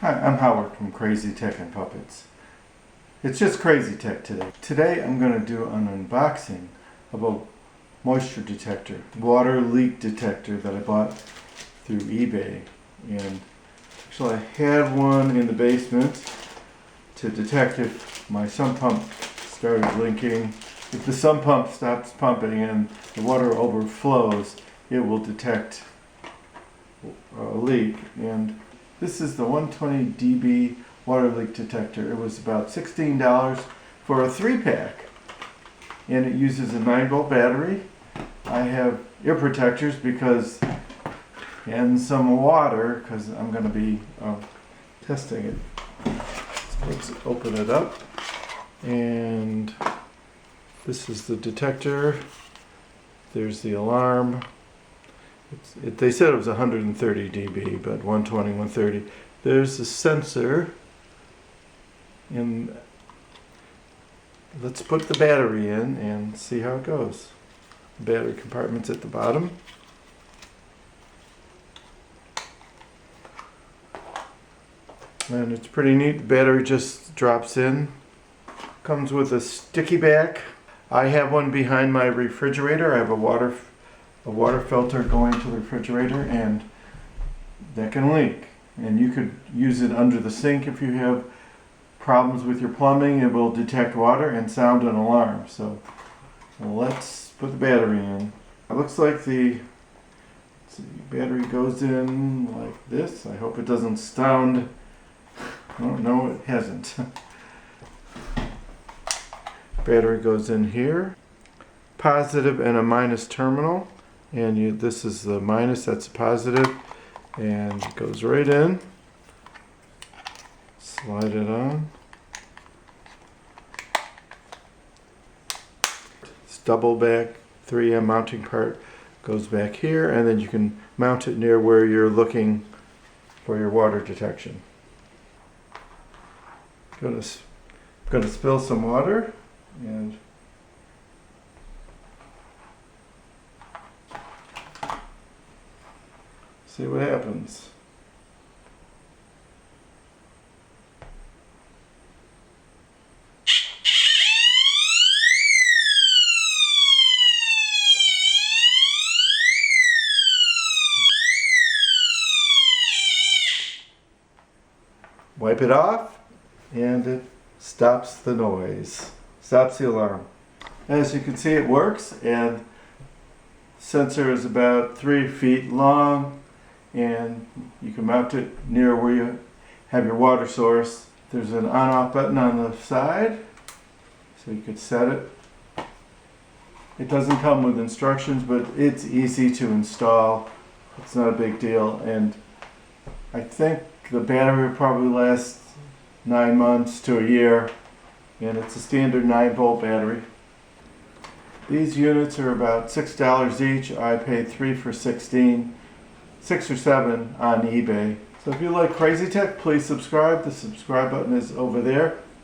Hi, I'm Howard from Crazy Tech and Puppets. It's just Crazy Tech today. Today I'm going to do an unboxing of a moisture detector, water leak detector that I bought through eBay. And actually I had one in the basement to detect if my sump pump started leaking. If the sump pump stops pumping and the water overflows, it will detect a leak. And this is the 120 dB water leak detector. It was about $16 for a 3-pack. And it uses a 9-volt battery. I have ear protectors and some water because I'm going to be testing it. So let's open it up. And this is the detector. There's the alarm. They said it was 130 dB, but 120, 130. There's the sensor. And let's put the battery in and see how it goes. The battery compartment's at the bottom. And it's pretty neat. The battery just drops in. Comes with a sticky back. I have one behind my refrigerator. I have a water filter going to the refrigerator, and that can leak. And you could use it under the sink if you have problems with your plumbing. It will detect water and sound an alarm. So let's put the battery in. It looks like the battery goes in like this. I hope it doesn't sound. Oh, no, it hasn't. Battery goes in here. Positive and a minus terminal. And this is the minus, that's a positive. And it goes right in. Slide it on. This double back 3M mounting part goes back here, and then you can mount it near where you're looking for your water detection. Going to spill some water and see what happens. Wipe it off and it stops the noise, stops the alarm. As you can see, it works, and the sensor is about 3 feet long, and you can mount it near where you have your water source. There's an on-off button on the side, so you could set it. It doesn't come with instructions, but it's easy to install. It's not a big deal, and I think the battery will probably last 9 months to a year, and it's a standard 9-volt battery. These units are about $6 each. I paid 3 for 16, 6 or 7 on eBay. So if you like Crazy Tech, please subscribe. The subscribe button is over there.